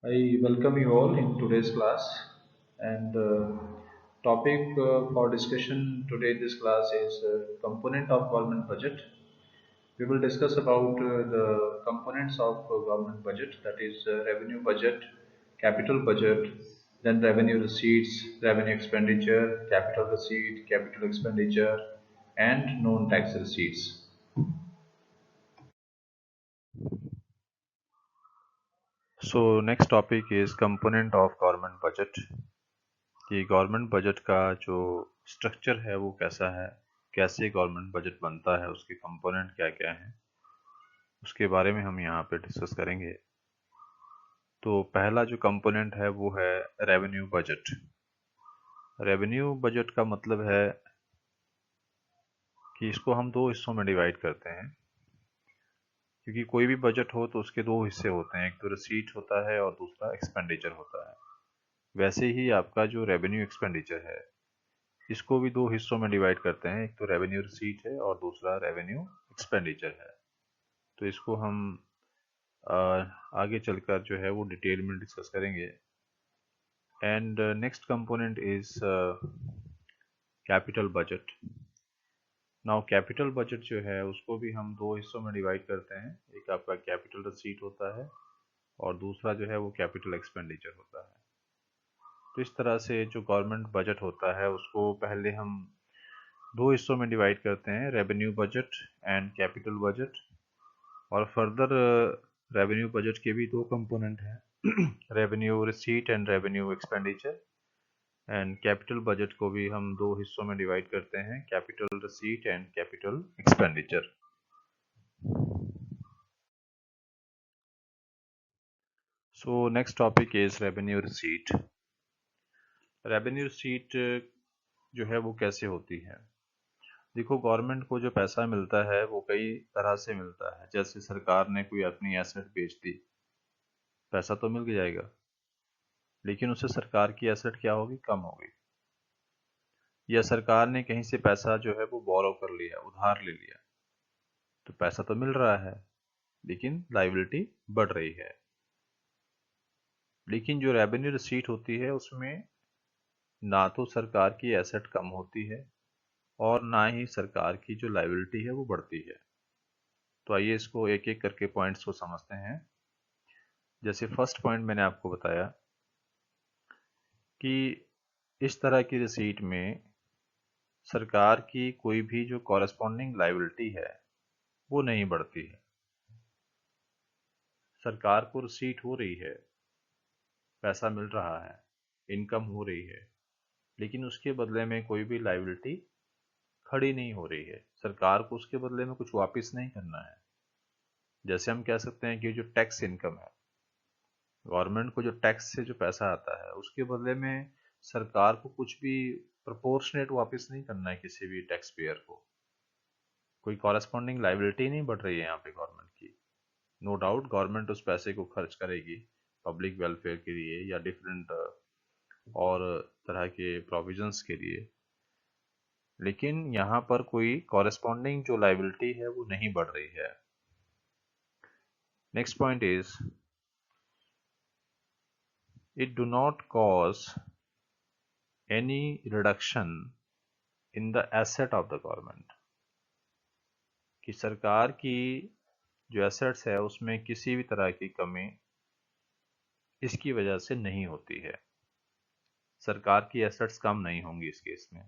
I welcome you all in today's class and topic for discussion today in this class is component of government budget. We will discuss about the components of government budget, that is revenue budget, capital budget, then revenue receipts, revenue expenditure, capital receipt, capital expenditure, and non-tax receipts. So next topic is component of government budget कि government budget का जो structure है वो कैसा है, कैसे government budget बनता है, उसके कंपोनेंट क्या क्या हैं, उसके बारे में हम यहाँ पे डिस्कस करेंगे। तो पहला जो कंपोनेंट है वो है रेवेन्यू बजट। रेवेन्यू बजट का मतलब है कि इसको हम दो हिस्सों में डिवाइड करते हैं, क्योंकि कोई भी बजट हो तो उसके दो हिस्से होते हैं, एक तो रिसीट होता है और दूसरा एक्सपेंडिचर होता है। वैसे ही आपका जो रेवेन्यू एक्सपेंडिचर है इसको भी दो हिस्सों में डिवाइड करते हैं, एक तो रेवेन्यू रिसीट है और दूसरा रेवेन्यू एक्सपेंडिचर है। तो इसको हम आगे चलकर जो है वो डिटेल में डिस्कस करेंगे। And next component is capital budget. Now capital budget जो है उसको भी हम दो हिस्सों में डिवाइड करते हैं, एक आपका कैपिटल रिसीट होता है और दूसरा जो है वो कैपिटल एक्सपेंडिचर होता है। तो इस तरह से जो गवर्नमेंट बजट होता है उसको पहले हम दो हिस्सों में डिवाइड करते हैं, revenue budget and capital budget. और फर्दर रेवेन्यू बजट के भी दो कंपोनेंट हैं, revenue receipt and revenue expenditure. And capital budget को भी हम दो हिस्सों में डिवाइड करते हैं, capital receipt and capital expenditure. So next topic is revenue receipt. Revenue receipt जो है वो कैसे होती है? देखो, गवर्नमेंट को जो पैसा मिलता है वो कई तरह से मिलता है। जैसे सरकार ने कोई अपनी एसेट बेच दी, पैसा तो मिल जाएगा, लेकिन उससे सरकार की एसेट क्या होगी? कम होगी। या सरकार ने कहीं से पैसा जो है वो बोरो कर लिया, उधार ले लिया, तो पैसा तो मिल रहा है लेकिन लायबिलिटी बढ़ रही है। लेकिन जो रेवेन्यू रिसीट होती है उसमें ना तो सरकार की एसेट कम होती है और ना ही सरकार की जो लायबिलिटी है वो बढ़ती है। तो आइए इसको एक एक करके पॉइंट्स को समझते हैं। जैसे फर्स्ट पॉइंट मैंने आपको बताया कि इस तरह की रिसीट में सरकार की कोई भी जो कॉरेस्पॉन्डिंग लायबिलिटी है वो नहीं बढ़ती है। सरकार को रिसीट हो रही है, पैसा मिल रहा है, इनकम हो रही है, लेकिन उसके बदले में कोई भी लायबिलिटी खड़ी नहीं हो रही है। सरकार को उसके बदले में कुछ वापस नहीं करना है। जैसे हम कह सकते हैं कि जो टैक्स इनकम है, गवर्नमेंट को जो टैक्स से जो पैसा आता है उसके बदले में सरकार को कुछ भी प्रोपोर्शनेट वापस नहीं करना है किसी भी टैक्स पेयर को। कोई कॉरेस्पॉन्डिंग लायबिलिटी नहीं बढ़ रही है यहाँ पे गवर्नमेंट की। नो डाउट गवर्नमेंट उस पैसे को खर्च करेगी पब्लिक वेलफेयर के लिए या डिफरेंट और तरह के प्रोविजंस के लिए, लेकिन यहाँ पर कोई कॉरेस्पॉन्डिंग जो लायबिलिटी है वो नहीं बढ़ रही है। Next point is it do not cause any reduction in the asset of the government. कि सरकार की जो एसेट्स है उसमें किसी भी तरह की कमी इसकी वजह से नहीं होती है। सरकार की एसेट्स कम नहीं होंगी इस केस में।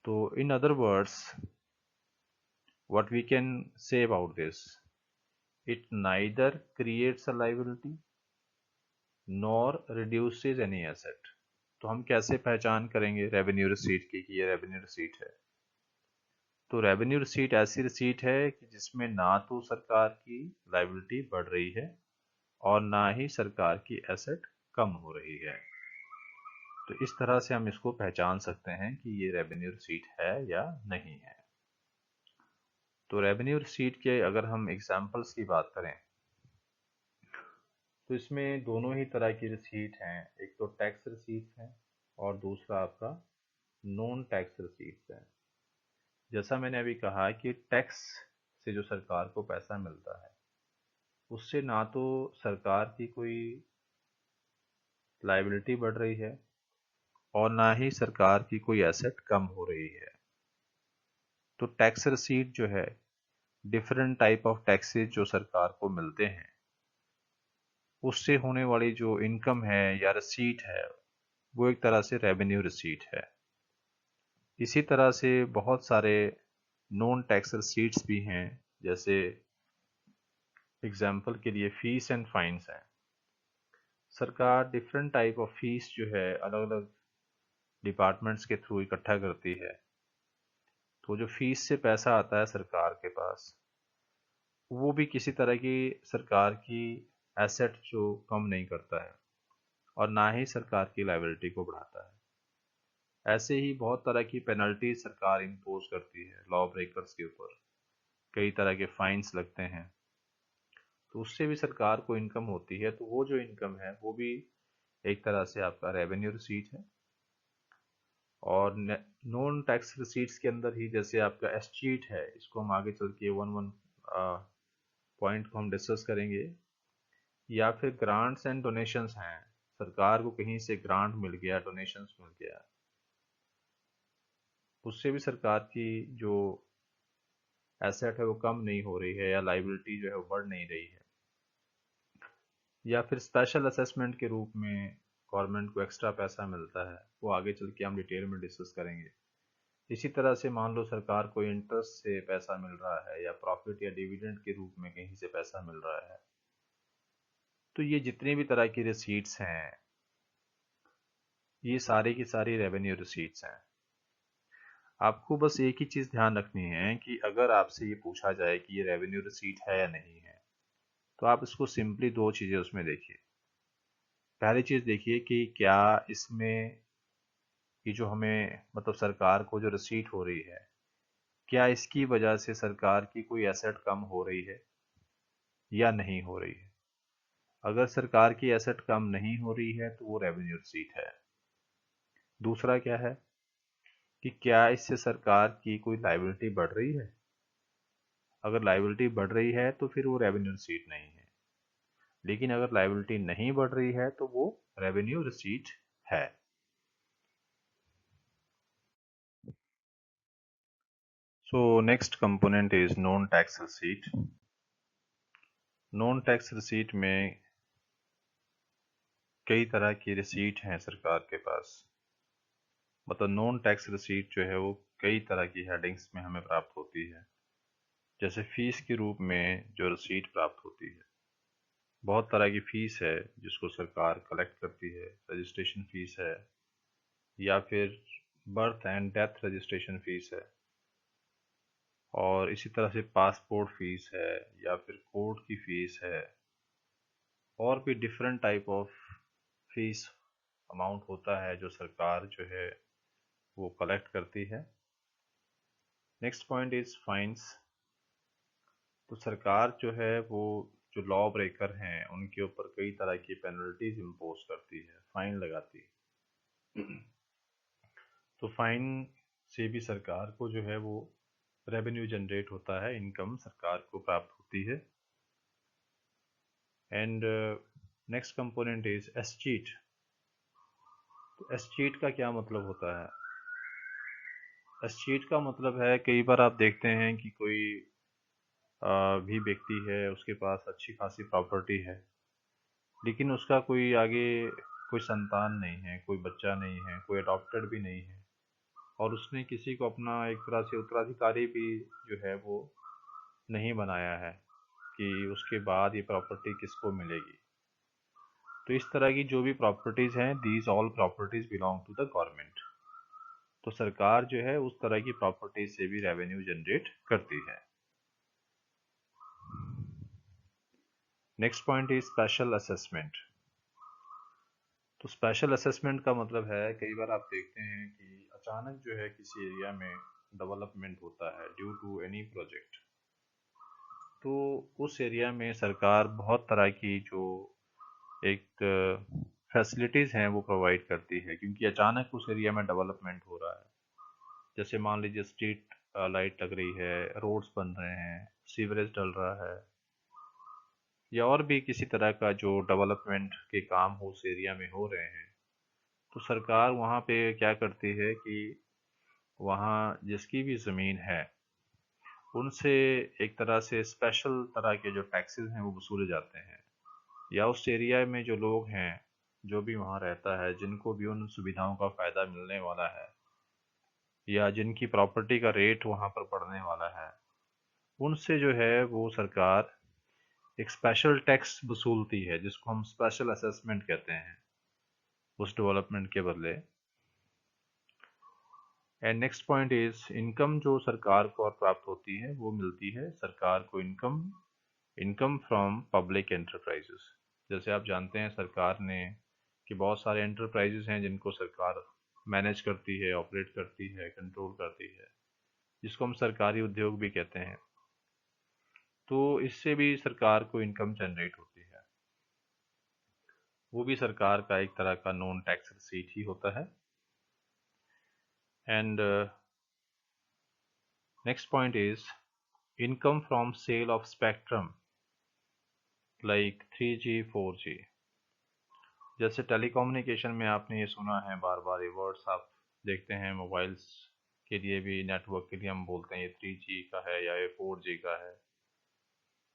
तो in other words what we can say about this, it neither creates a liability nor reduces any asset। तो हम कैसे पहचान करेंगे रेवेन्यू रिसीट की कि ये रेवेन्यू रिसीट है? तो रेवेन्यू रिसीट ऐसी रिसीट है कि जिसमें ना तो सरकार की लायबिलिटी बढ़ रही है और ना ही सरकार की एसेट कम हो रही है। तो इस तरह से हम इसको पहचान सकते हैं कि ये रेवेन्यू रिसीट है या नहीं है। तो रेवेन्यू रिसीट के अगर हम एग्जांपल्स की बात करें तो इसमें दोनों ही तरह की रिसीट हैं। एक तो टैक्स रिसीट्स हैं और दूसरा आपका नॉन टैक्स रिसीट्स है। जैसा मैंने अभी कहा कि टैक्स से जो सरकार को पैसा मिलता है उससे ना तो सरकार की कोई लाइबिलिटी बढ़ रही है और ना ही सरकार की कोई एसेट कम हो रही है। तो टैक्स रिसीट जो है, डिफरेंट टाइप ऑफ टैक्सेस जो सरकार को मिलते हैं, उससे होने वाली जो इनकम है या रिसीट है, वो एक तरह से रेवेन्यू रिसीट है। इसी तरह से बहुत सारे नॉन टैक्स रिसीट्स भी हैं, जैसे एग्जाम्पल के लिए फीस एंड फाइन्स हैं। सरकार डिफरेंट टाइप ऑफ फीस जो है अलग अलग डिपार्टमेंट्स के थ्रू इकट्ठा करती है। तो जो फीस से पैसा आता है सरकार के पास, वो भी किसी तरह की सरकार की एसेट जो कम नहीं करता है और ना ही सरकार की लायबिलिटी को बढ़ाता है। ऐसे ही बहुत तरह की पेनल्टी सरकार इम्पोज करती है लॉ ब्रेकर्स के ऊपर। कई तरह के फाइन्स लगते हैं, तो उससे भी सरकार को इनकम होती है। तो वो जो इनकम है वो भी एक तरह से आपका रेवेन्यू रिसीट है। और नॉन टैक्स रिसीट्स के अंदर ही जैसे आपका एस्चीट है, इसको हम आगे चल के वन वन पॉइंट को हम डिस्कस करेंगे। या फिर ग्रांट्स एंड डोनेशंस हैं, सरकार को कहीं से ग्रांट मिल गया, डोनेशंस मिल गया, उससे भी सरकार की जो एसेट है वो कम नहीं हो रही है या लाइबिलिटी जो है वो बढ़ नहीं रही है। या फिर स्पेशल असेसमेंट के रूप में गवर्नमेंट को एक्स्ट्रा पैसा मिलता है, वो आगे चल के हम डिटेल में डिस्कस करेंगे। इसी तरह से मान लो सरकार को इंटरेस्ट से पैसा मिल रहा है या प्रॉफिट या डिविडेंड के रूप में कहीं से पैसा मिल रहा है। तो ये जितनी भी तरह की रिसीट्स हैं, ये सारी की सारी रेवेन्यू रिसीट्स हैं। आपको बस एक ही चीज़ ध्यान रखनी है कि अगर आपसे ये पूछा जाए कि ये रेवेन्यू रिसीट है या नहीं है, तो आप इसको सिंपली दो चीज़ें उसमें देखिए। पहली चीज़ देखिए कि क्या इसमें ये जो हमें मतलब सरकार को जो रिसीट हो रही है, क्या इसकी वजह से सरकार की कोई एसेट कम हो रही है या नहीं हो रही है। अगर सरकार की एसेट कम नहीं हो रही है तो वो रेवेन्यू रिसीट है। दूसरा क्या है कि क्या इससे सरकार की कोई लायबिलिटी बढ़ रही है। अगर लायबिलिटी बढ़ रही है तो फिर वो रेवेन्यू रिसीट नहीं है। लेकिन अगर लायबिलिटी नहीं बढ़ रही है तो वो रेवेन्यू रिसीट है। So next component is non tax receipt. Non tax receipt में कई तरह की रिसीट हैं सरकार के पास। मतलब नॉन टैक्स रिसीट जो है वो कई तरह की हेडिंग्स में हमें प्राप्त होती है। जैसे फीस के रूप में जो रिसीट प्राप्त होती है, बहुत तरह की फीस है जिसको सरकार कलेक्ट करती है। रजिस्ट्रेशन फीस है, या फिर birth and death registration fees है, और इसी तरह से पासपोर्ट फीस है, या फिर कोर्ट की फीस है, और भी different type of fees amount होता है जो सरकार जो है वो कलेक्ट करती है। Next point is fines. तो सरकार जो है वो जो लॉ ब्रेकर हैं उनके ऊपर कई तरह की पेनल्टीज इम्पोज करती है, फाइन लगाती है। तो फाइन से भी सरकार को जो है वो रेवेन्यू जनरेट होता है, इनकम सरकार को प्राप्त होती है। And next component is escheat. तो एस्चीट का क्या मतलब होता है। एस्चीट का मतलब है, कई बार आप देखते हैं कि कोई भी व्यक्ति है, उसके पास अच्छी खासी प्रॉपर्टी है, लेकिन उसका कोई आगे कोई संतान नहीं है, कोई बच्चा नहीं है, कोई अडॉप्टेड भी नहीं है, और उसने किसी को अपना एक तरह से उत्तराधिकारी भी जो है वो नहीं बनाया है कि उसके बाद ये प्रॉपर्टी किसको मिलेगी। तो इस तरह की जो भी प्रॉपर्टीज़ हैं, these all properties belong to the government. तो सरकार जो है उस तरह की प्रॉपर्टीज से भी रेवेन्यू जनरेट करती है। Next point is special assessment. तो स्पेशल असेसमेंट का मतलब है, कई बार आप देखते हैं कि अचानक जो है किसी एरिया में डेवलपमेंट होता है ड्यू टू एनी प्रोजेक्ट। तो उस एरिया में सरकार बहुत तरह की जो एक फैसिलिटीज़ हैं वो प्रोवाइड करती है, क्योंकि अचानक उस एरिया में डेवलपमेंट हो रहा है। जैसे मान लीजिए स्ट्रीट लाइट लग रही है, रोड्स बन रहे हैं, सीवरेज डल रहा है, या और भी किसी तरह का जो डेवलपमेंट के काम उस एरिया में हो रहे हैं, तो सरकार वहाँ पे क्या करती है कि वहाँ जिसकी भी ज़मीन है उनसे एक तरह से स्पेशल तरह के जो टैक्सेस हैं वो वसूले जाते हैं, या उस एरिया में जो लोग हैं, जो भी वहाँ रहता है, जिनको भी उन सुविधाओं का फ़ायदा मिलने वाला है या जिनकी प्रॉपर्टी का रेट वहाँ पर बढ़ने वाला है, उनसे जो है वो सरकार एक स्पेशल टैक्स वसूलती है, जिसको हम स्पेशल असेसमेंट कहते हैं, उस डेवलपमेंट के बदले। And next point is income जो सरकार को और प्राप्त होती है वो मिलती है सरकार को इनकम फ्रॉम पब्लिक एंटरप्राइजेस। जैसे आप जानते हैं सरकार ने कि बहुत सारे एंटरप्राइजेस हैं जिनको सरकार मैनेज करती है, ऑपरेट करती है, कंट्रोल करती है, जिसको हम सरकारी उद्योग भी कहते हैं। तो इससे भी सरकार को इनकम जनरेट होती है, वो भी सरकार का एक तरह का नॉन टैक्स रिसीट ही होता है। And next point is income from sale of spectrum like 3G 4G। जैसे टेलीकम्युनिकेशन में आपने ये सुना है, बार बार ये वर्ड्स आप देखते हैं, मोबाइल्स के लिए भी, नेटवर्क के लिए हम बोलते हैं ये 3G का है या ये 4G का है।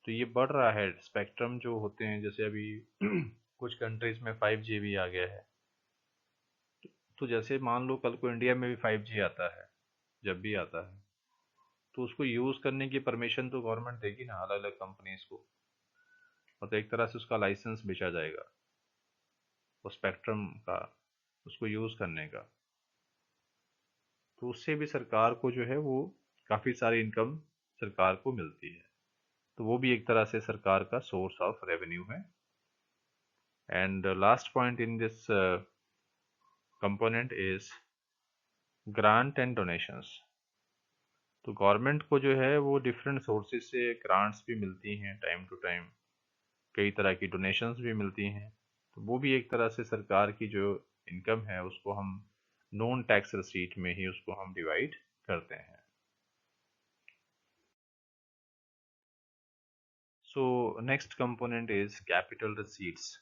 तो ये बढ़ रहा है स्पेक्ट्रम जो होते हैं, जैसे अभी कुछ कंट्रीज में 5G भी आ गया है। तो जैसे मान लो कल को इंडिया में भी 5G आता है, जब भी आता है, तो उसको यूज़ करने की परमिशन तो गवर्नमेंट देगी ना अलग अलग कंपनीज को, और तो एक तरह से उसका लाइसेंस बेचा जाएगा वो स्पेक्ट्रम का, उसको यूज़ करने का। तो उससे भी सरकार को जो है वो काफ़ी सारी इनकम सरकार को मिलती है, तो वो भी एक तरह से सरकार का सोर्स ऑफ रेवेन्यू है। And last point in this component is grant and donations. तो गवर्नमेंट को जो है वो डिफरेंट सोर्सेज से ग्रांट्स भी मिलती हैं टाइम टू टाइम, कई तरह की डोनेशंस भी मिलती हैं, तो वो भी एक तरह से सरकार की जो इनकम है उसको हम नॉन टैक्स रिसीट में ही उसको हम डिवाइड करते हैं। So next component is capital receipts,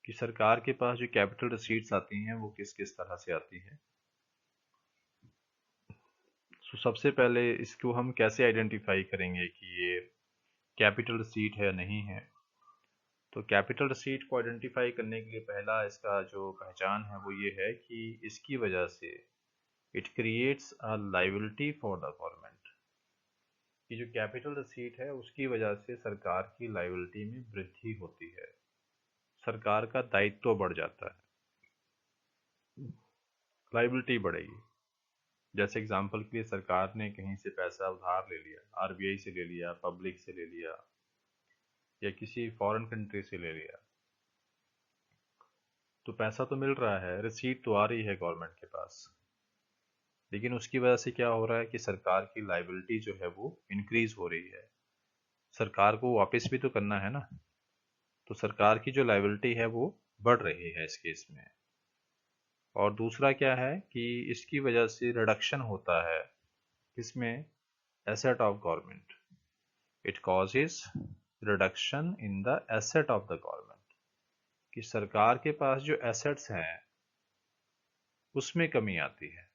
कि सरकार के पास जो कैपिटल रिसीट्स आती हैं वो किस किस तरह से आती हैं। सो सबसे पहले इसको हम कैसे आइडेंटिफाई करेंगे कि ये कैपिटल रिसीट है नहीं है। तो कैपिटल रिसीट को आइडेंटिफाई करने के लिए पहला इसका जो पहचान है वो ये है कि इसकी वजह से it creates a liability for the government, कि जो कैपिटल रिसीट है उसकी वजह से सरकार की लायबिलिटी में वृद्धि होती है, सरकार का दायित्व बढ़ जाता है, लायबिलिटी बढ़ेगी। जैसे एग्जांपल के लिए सरकार ने कहीं से पैसा उधार ले लिया, आरबीआई से ले लिया, पब्लिक से ले लिया, या किसी फॉरेन कंट्री से ले लिया, तो पैसा तो मिल रहा है, रिसीट तो आ रही है गवर्नमेंट के पास, लेकिन उसकी वजह से क्या हो रहा है कि सरकार की लायबिलिटी जो है वो इंक्रीज हो रही है, सरकार को वापस भी तो करना है ना, तो सरकार की जो लायबिलिटी है वो बढ़ रही है इस केस में। और दूसरा क्या है कि इसकी वजह से रिडक्शन होता है इसमें asset of government, it causes reduction in the asset of the government, कि सरकार के पास जो एसेट्स हैं उसमें कमी आती है।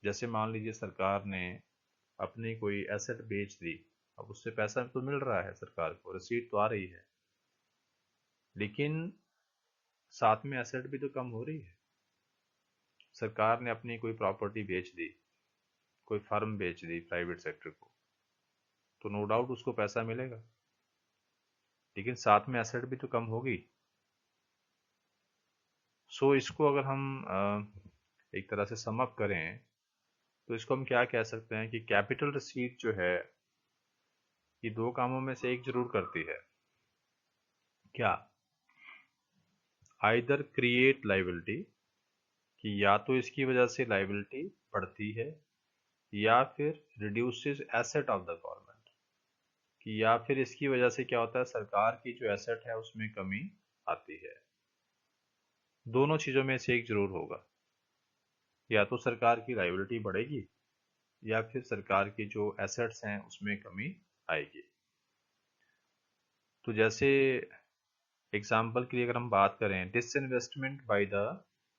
जैसे मान लीजिए सरकार ने अपनी कोई एसेट बेच दी, अब उससे पैसा तो मिल रहा है सरकार को, रिसीट तो आ रही है, लेकिन साथ में एसेट भी तो कम हो रही है। सरकार ने अपनी कोई प्रॉपर्टी बेच दी, कोई फर्म बेच दी प्राइवेट सेक्टर को, तो नो डाउट उसको पैसा मिलेगा, लेकिन साथ में एसेट भी तो कम होगी। सो इसको अगर हम एक तरह से सम अप करें तो इसको हम क्या कह सकते हैं कि कैपिटल रिसीट जो है ये दो कामों में से एक जरूर करती है। क्या? आइदर क्रिएट लायबिलिटी, कि या तो इसकी वजह से लायबिलिटी बढ़ती है, या फिर reduces asset of the government, कि या फिर इसकी वजह से क्या होता है सरकार की जो एसेट है उसमें कमी आती है। दोनों चीज़ों में से एक जरूर होगा, या तो सरकार की लायबिलिटी बढ़ेगी या फिर सरकार की जो एसेट्स हैं उसमें कमी आएगी। तो जैसे एग्जाम्पल के लिए अगर हम बात करें डिसइन्वेस्टमेंट बाय द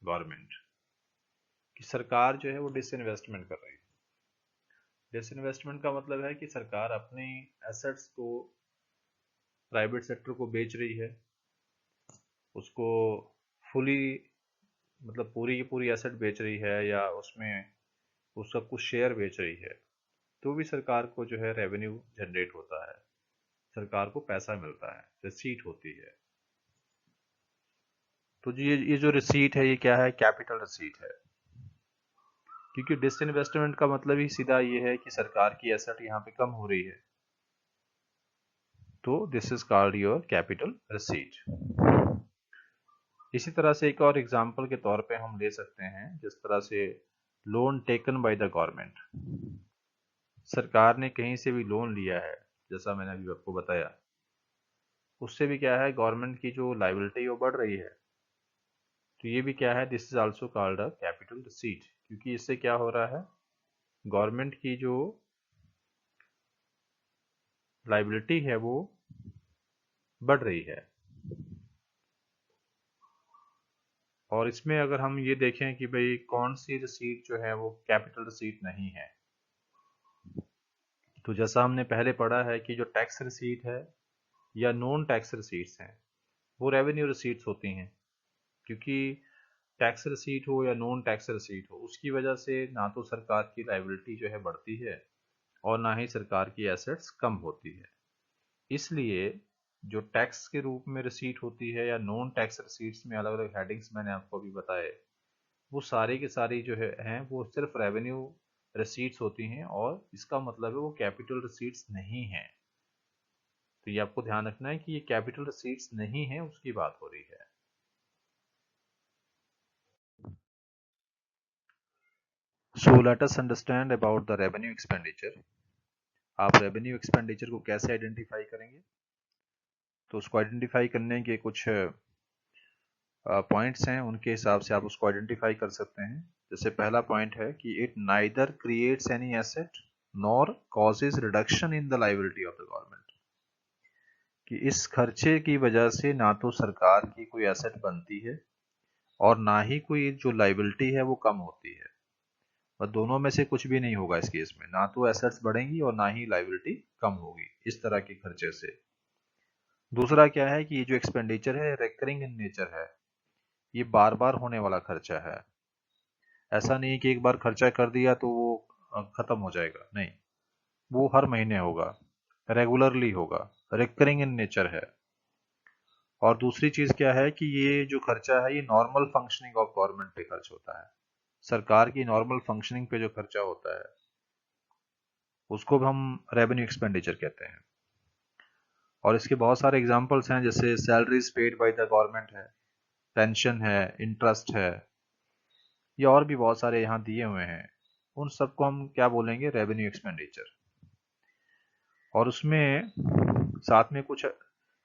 गवर्नमेंट, कि सरकार जो है वो डिसइन्वेस्टमेंट कर रही है। डिसइन्वेस्टमेंट का मतलब है कि सरकार अपने एसेट्स को प्राइवेट सेक्टर को बेच रही है, उसको फुली मतलब पूरी की पूरी एसेट बेच रही है, या उसमें उसका कुछ शेयर बेच रही है, तो भी सरकार को जो है रेवेन्यू जनरेट होता है, सरकार को पैसा मिलता है, रिसीट होती है। तो ये जो रिसीट है ये क्या है? कैपिटल रिसीट है। क्योंकि डिसइन्वेस्टमेंट का मतलब ही सीधा ये है कि सरकार की एसेट यहाँ पे कम हो रही है, तो this is called your capital receipt. इसी तरह से एक और एग्जांपल के तौर पे हम ले सकते हैं, जिस तरह से loan taken by the government. सरकार ने कहीं से भी लोन लिया है, जैसा मैंने अभी आपको बताया, उससे भी क्या है, गवर्नमेंट की जो लायबिलिटी वो बढ़ रही है। तो ये भी क्या है, this is also called a capital receipt, क्योंकि इससे क्या हो रहा है, गवर्नमेंट की जो लायबिलिटी है वो बढ़ रही है। और इसमें अगर हम ये देखें कि भाई कौन सी रिसीट जो है वो कैपिटल रिसीट नहीं है, तो जैसा हमने पहले पढ़ा है कि जो टैक्स रिसीट है या नॉन टैक्स रिसीट्स हैं वो रेवेन्यू रिसीट्स होती हैं। क्योंकि टैक्स रिसीट हो या नॉन टैक्स रिसीट हो, उसकी वजह से ना तो सरकार की लायबिलिटी जो है बढ़ती है और ना ही सरकार की एसेट्स कम होती है। इसलिए जो टैक्स के रूप में रिसीट होती है या नॉन टैक्स रिसीट्स में अलग अलग हेडिंग्स मैंने आपको अभी बताए, वो सारी की सारी जो है हैं वो सिर्फ रेवेन्यू रिसीट्स होती हैं, और इसका मतलब है वो कैपिटल रिसीट्स नहीं है। तो ये आपको ध्यान रखना है कि ये कैपिटल रिसीट्स नहीं है, उसकी बात हो रही है। So let us understand about the revenue expenditure. आप रेवेन्यू एक्सपेंडिचर को कैसे आइडेंटिफाई करेंगे? तो उसको आइडेंटिफाई करने के कुछ पॉइंट्स हैं, उनके हिसाब से आप उसको आइडेंटिफाई कर सकते हैं। जैसे पहला पॉइंट है कि it neither creates any asset nor causes reduction in the liability of the government, कि इस खर्चे की वजह से ना तो सरकार की कोई एसेट बनती है और ना ही कोई जो लायबिलिटी है वो कम होती है। और दोनों में से कुछ भी नहीं होगा इस केस में, ना तो एसेट्स बढ़ेंगी और ना ही लायबिलिटी कम होगी इस तरह के खर्चे से। दूसरा क्या है कि ये जो एक्सपेंडिचर है रिकरिंग इन नेचर है, ये बार बार होने वाला खर्चा है। ऐसा नहीं कि एक बार खर्चा कर दिया तो वो खत्म हो जाएगा, नहीं, वो हर महीने होगा, रेगुलरली होगा, रिकरिंग इन नेचर है। और दूसरी चीज क्या है कि ये जो खर्चा है ये नॉर्मल फंक्शनिंग ऑफ गवर्नमेंट पे खर्च होता है। सरकार की नॉर्मल फंक्शनिंग पे जो खर्चा होता है उसको भी हम रेवेन्यू एक्सपेंडिचर कहते हैं। और इसके बहुत सारे एग्जांपल्स हैं, जैसे salaries paid by the government है, पेंशन है, इंटरेस्ट है, ये और भी बहुत सारे यहाँ दिए हुए हैं। उन सबको हम क्या बोलेंगे? Revenue expenditure. और उसमें साथ में कुछ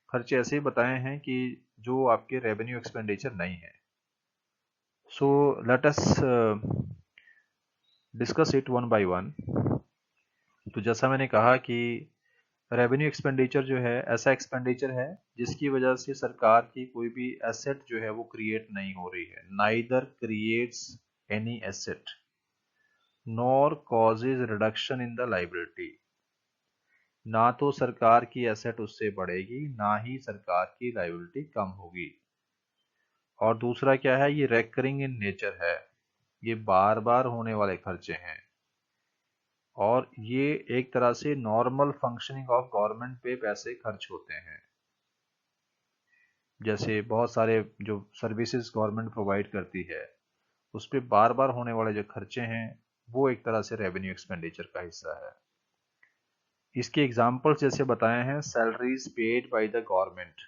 खर्चे ऐसे ही बताए हैं कि जो आपके रेवेन्यू एक्सपेंडिचर नहीं है। So let us discuss it one by one. तो जैसा मैंने कहा कि रेवेन्यू एक्सपेंडिचर जो है ऐसा एक्सपेंडिचर है जिसकी वजह से सरकार की कोई भी एसेट जो है वो क्रिएट नहीं हो रही है। Neither creates any asset nor causes reduction in the liability, ना तो सरकार की एसेट उससे बढ़ेगी ना ही सरकार की लायबिलिटी कम होगी। और दूसरा क्या है, ये रेकरिंग इन नेचर है, ये बार बार होने वाले खर्चे हैं, और ये एक तरह से नॉर्मल फंक्शनिंग ऑफ गवर्नमेंट पे पैसे खर्च होते हैं। जैसे बहुत सारे जो सर्विसेज गवर्नमेंट प्रोवाइड करती है उस पे बार बार होने वाले जो खर्चे हैं वो एक तरह से रेवेन्यू एक्सपेंडिचर का हिस्सा है। इसके एग्जाम्पल्स जैसे बताए हैं, salaries paid by the government.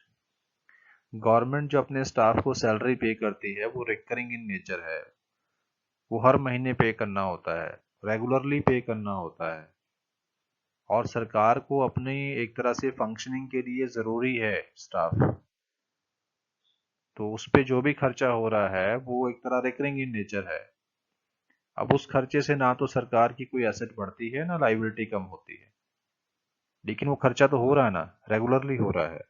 Government जो अपने स्टाफ को सैलरी पे करती है वो रिकरिंग इन नेचर है, वो हर महीने पे करना होता है, रेगुलरली पे करना होता है। और सरकार को अपनी एक तरह से फंक्शनिंग के लिए ज़रूरी है स्टाफ, तो उस पे जो भी खर्चा हो रहा है वो एक तरह रिकरिंग इन नेचर है। अब उस खर्चे से ना तो सरकार की कोई एसेट बढ़ती है ना लायबिलिटी कम होती है, लेकिन वो खर्चा तो हो रहा है ना, रेगुलरली हो रहा है।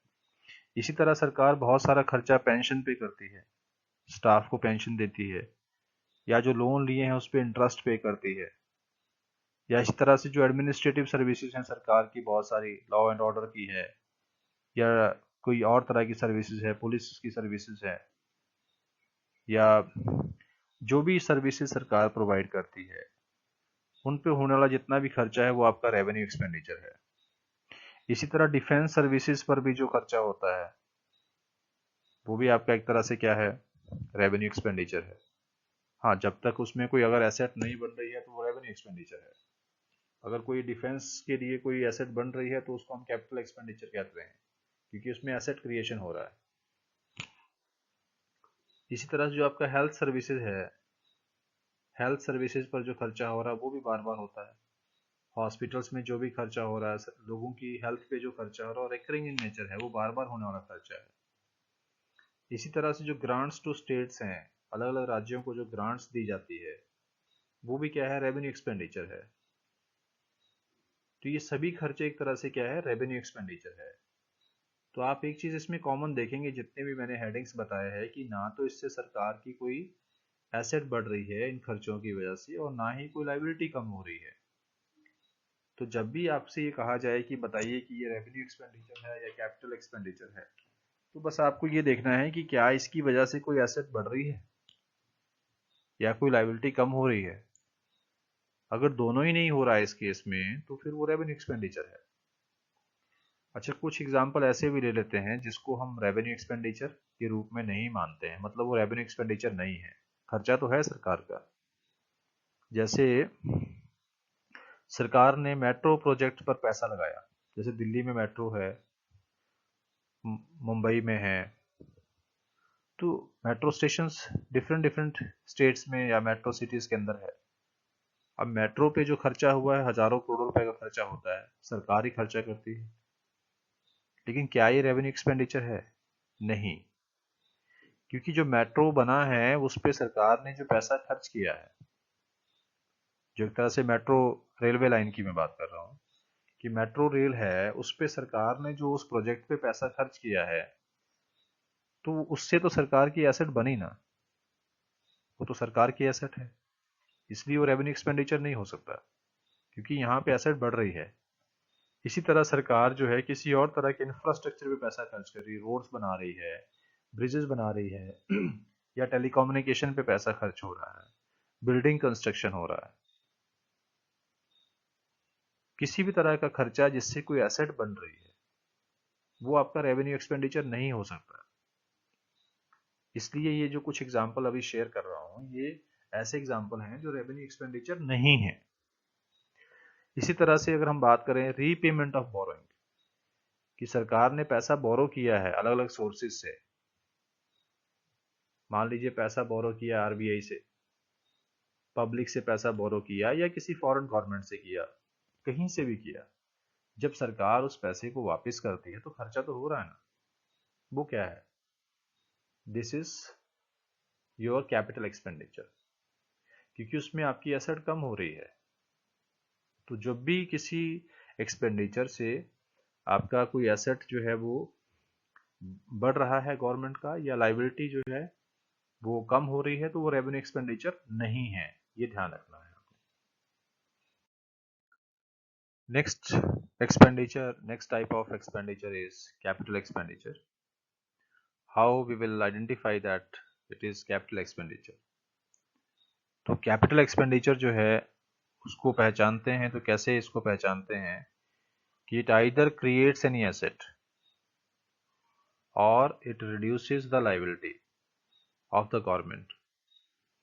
इसी तरह सरकार बहुत सारा खर्चा पेंशन पे करती है, स्टाफ को पेंशन देती है, या जो लोन लिए हैं उस पर इंटरेस्ट पे करती है, या इसी तरह से जो एडमिनिस्ट्रेटिव सर्विसेज हैं सरकार की, बहुत सारी लॉ एंड ऑर्डर की है, या कोई और तरह की सर्विसेज है, पुलिस की सर्विसेज है, या जो भी सर्विसेज सरकार प्रोवाइड करती है, उन पे होने वाला जितना भी खर्चा है वो आपका रेवेन्यू एक्सपेंडिचर है। इसी तरह डिफेंस सर्विसेज पर भी जो खर्चा होता है वो भी आपका एक तरह से क्या है, रेवेन्यू एक्सपेंडिचर है। हाँ, जब तक उसमें कोई अगर एसेट नहीं बन रही है तो वो रेवेन्यू एक्सपेंडिचर है। अगर कोई डिफेंस के लिए कोई एसेट बन रही है तो उसको हम कैपिटल एक्सपेंडिचर कहते हैं, क्योंकि उसमें एसेट क्रिएशन हो रहा है। इसी तरह से जो आपका हेल्थ सर्विसेज है, हेल्थ सर्विसेज पर जो खर्चा हो रहा है वो भी बार बार होता है। हॉस्पिटल्स में जो भी खर्चा हो रहा है, लोगों की हेल्थ पे जो खर्चा हो रहा है, रिकरिंग इन नेचर है, वो बार बार होने वाला खर्चा है। इसी तरह से जो ग्रांट्स टू स्टेट्स हैं, अलग अलग राज्यों को जो ग्रांट्स दी जाती है, वो भी क्या है, रेवेन्यू एक्सपेंडिचर है। तो ये सभी खर्चे एक तरह से क्या है, रेवेन्यू एक्सपेंडिचर है। तो आप एक चीज इसमें कॉमन देखेंगे, जितने भी मैंने हेडिंग्स बताए हैं, कि ना तो इससे सरकार की कोई एसेट बढ़ रही है इन खर्चों की वजह से, और ना ही कोई लाइबिलिटी कम हो रही है। तो जब भी आपसे ये कहा जाए कि बताइए कि ये रेवेन्यू एक्सपेंडिचर है या कैपिटल एक्सपेंडिचर है, तो बस आपको ये देखना है कि क्या इसकी वजह से कोई एसेट बढ़ रही है या कोई लाइबिलिटी कम हो रही है। अगर दोनों ही नहीं हो रहा है इस केस में, तो फिर वो रेवेन्यू एक्सपेंडिचर है। अच्छा, कुछ एग्जांपल ऐसे भी ले लेते हैं जिसको हम रेवेन्यू एक्सपेंडिचर के रूप में नहीं मानते हैं, मतलब वो रेवेन्यू एक्सपेंडिचर नहीं है, खर्चा तो है सरकार का। जैसे सरकार ने मेट्रो प्रोजेक्ट पर पैसा लगाया, जैसे दिल्ली में मेट्रो है, मुंबई में है, तो metro stations different different states में या मेट्रो सिटीज के अंदर है। अब मेट्रो पे जो खर्चा हुआ है, हजारों करोड़ रुपए का खर्चा होता है, सरकार ही खर्चा करती है। लेकिन क्या ये रेवेन्यू एक्सपेंडिचर है? नहीं, क्योंकि जो मेट्रो बना है उस पे सरकार ने जो पैसा खर्च किया है, जो एक तरह से मेट्रो रेलवे लाइन की मैं बात कर रहा हूँ, कि मेट्रो रेल है, उस पे सरकार ने जो उस प्रोजेक्ट पे पैसा खर्च किया है, तो उससे तो सरकार की एसेट बनी ना, वो तो सरकार की एसेट है, इसलिए वो रेवेन्यू एक्सपेंडिचर नहीं हो सकता, क्योंकि यहाँ पे एसेट बढ़ रही है। इसी तरह सरकार जो है किसी और तरह के इंफ्रास्ट्रक्चर पे पैसा खर्च कर रही है, रोड्स बना रही है, ब्रिजेस बना रही है या टेलीकम्युनिकेशन पे पैसा खर्च हो रहा है, बिल्डिंग कंस्ट्रक्शन हो रहा है, किसी भी तरह का खर्चा जिससे कोई एसेट बन रही है, वो आपका रेवेन्यू एक्सपेंडिचर नहीं हो सकता। इसलिए ये जो कुछ एग्जाम्पल अभी शेयर कर रहा हूँ, ये ऐसे एग्जाम्पल हैं जो रेवेन्यू एक्सपेंडिचर नहीं है। इसी तरह से अगर हम बात करें रीपेमेंट ऑफ बोरोइंग, कि सरकार ने पैसा बोरो किया है अलग अलग सोर्सेज से, मान लीजिए पैसा बोरो किया आरबीआई से, पब्लिक से पैसा बोरो किया, या किसी फॉरेन गवर्नमेंट से किया, कहीं से भी किया, जब सरकार उस पैसे को वापस करती है तो खर्चा तो हो रहा है ना। वो क्या है? This is your capital expenditure, क्योंकि उसमें आपकी एसेट कम हो रही है। तो जब भी किसी एक्सपेंडिचर से आपका कोई एसेट जो है वो बढ़ रहा है गवर्नमेंट का, या लाइबिलिटी जो है वो कम हो रही है, तो वो रेवेन्यू एक्सपेंडिचर नहीं है, ये ध्यान रखना है। Next type of expenditure is capital expenditure. How we will identify that it is capital expenditure? तो कैपिटल एक्सपेंडिचर जो है उसको पहचानते हैं, तो कैसे इसको पहचानते हैं कि it either creates any asset और it reduces the liability of the government,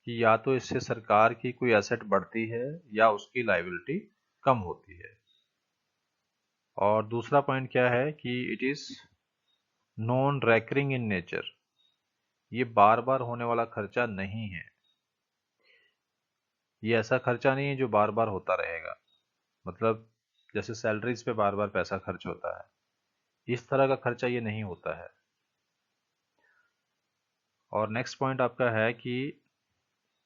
कि या तो इससे सरकार की कोई एसेट बढ़ती है या उसकी लाइबिलिटी कम होती है। और दूसरा पॉइंट क्या है कि it is non recurring in nature, ये बार बार होने वाला खर्चा नहीं है, ये ऐसा खर्चा नहीं है जो बार बार होता रहेगा, मतलब जैसे सैलरीज पे बार बार पैसा खर्च होता है, इस तरह का खर्चा ये नहीं होता है। और नेक्स्ट पॉइंट आपका है कि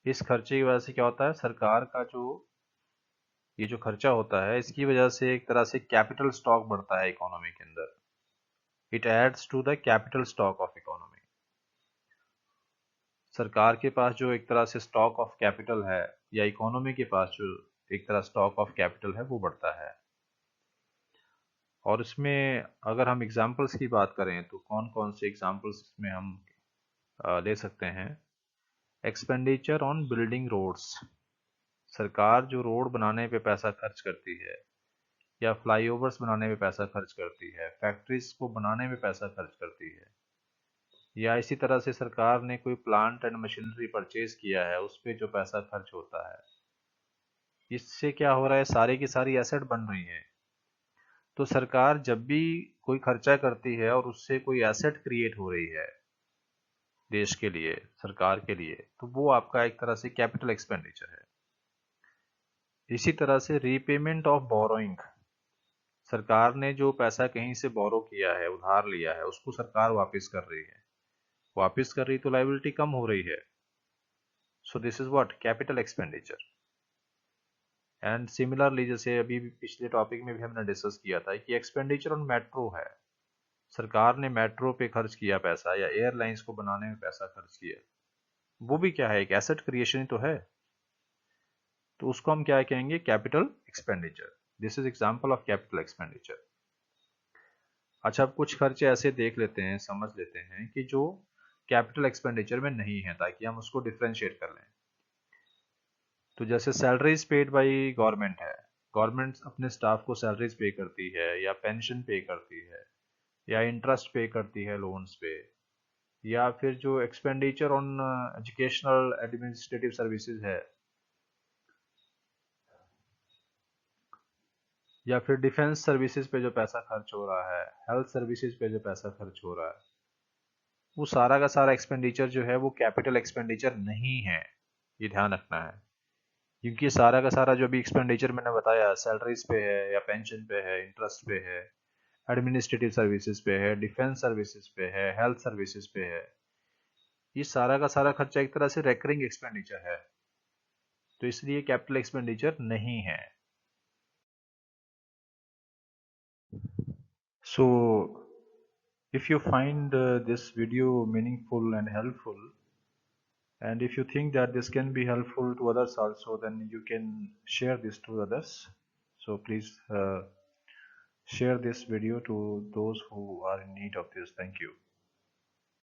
इस खर्चे की वजह से क्या होता है, सरकार का जो ये जो खर्चा होता है, इसकी वजह से एक तरह से कैपिटल स्टॉक बढ़ता है इकोनॉमी के अंदर, it adds to the capital stock of economy. सरकार के पास जो एक तरह से स्टॉक ऑफ कैपिटल है, या इकोनॉमी के पास जो एक तरह स्टॉक ऑफ कैपिटल है, वो बढ़ता है। और इसमें अगर हम एग्जाम्पल्स की बात करें तो कौन कौन से एग्जाम्पल्स इसमें हम ले सकते हैं। एक्सपेंडिचर ऑन बिल्डिंग रोड्स, सरकार जो रोड बनाने पे पैसा खर्च करती है, या फ्लाईओवर्स बनाने में पैसा खर्च करती है, फैक्ट्रीज को बनाने में पैसा खर्च करती है, या इसी तरह से सरकार ने कोई प्लांट एंड मशीनरी परचेज किया है, उस पर जो पैसा खर्च होता है, इससे क्या हो रहा है, सारी की सारी एसेट बन रही है। तो सरकार जब भी कोई खर्चा करती है और उससे कोई एसेट क्रिएट हो रही है देश के लिए, सरकार के लिए, तो वो आपका एक तरह से कैपिटल एक्सपेंडिचर है। इसी तरह से रीपेमेंट ऑफ बोरोइंग, सरकार ने जो पैसा कहीं से बोरो किया है, उधार लिया है, उसको सरकार वापस कर रही है। वापस कर रही तो लायबिलिटी कम हो रही है। So this is what capital expenditure. And similarly, जैसे अभी भी पिछले टॉपिक में भी हमने डिस्कस किया था कि एक्सपेंडिचर ऑन मेट्रो है, सरकार ने मेट्रो पे खर्च किया पैसा, या एयरलाइंस को बनाने में पैसा खर्च किया, वो भी क्या है, एक एसेट क्रिएशन ही तो है। तो उसको हम क्या कहेंगे, capital expenditure. This is example of capital expenditure. अच्छा, अब कुछ खर्चे ऐसे देख लेते हैं, समझ लेते हैं कि जो कैपिटल एक्सपेंडिचर में नहीं है, ताकि हम उसको डिफ्रेंशिएट कर लें। तो जैसे सैलरीज पेड बाई गवर्नमेंट है, गवर्नमेंट अपने स्टाफ को सैलरीज पे करती है, या पेंशन पे करती है, या इंटरेस्ट पे करती है लोन्स पे, या फिर जो expenditure on educational administrative services है, या फिर डिफेंस सर्विसेज पे जो पैसा खर्च हो रहा है, हेल्थ सर्विसेज पे जो पैसा खर्च हो रहा है, वो सारा का सारा एक्सपेंडिचर जो है वो कैपिटल एक्सपेंडिचर नहीं है। ये ध्यान रखना है, क्योंकि सारा का सारा जो भी एक्सपेंडिचर मैंने बताया, सैलरीज पे है, या पेंशन पे है, इंटरेस्ट पे है, एडमिनिस्ट्रेटिव सर्विसेज पे है, डिफेंस सर्विसेज पे है, हेल्थ सर्विसेज पे है, ये सारा का सारा खर्चा एक तरह से रेकरिंग एक्सपेंडिचर है, तो इसलिए कैपिटल एक्सपेंडिचर नहीं है। So, if you find this video meaningful and helpful, and if you think that this can be helpful to others also, then you can share this to others. So please share this video to those who are in need of this. Thank you.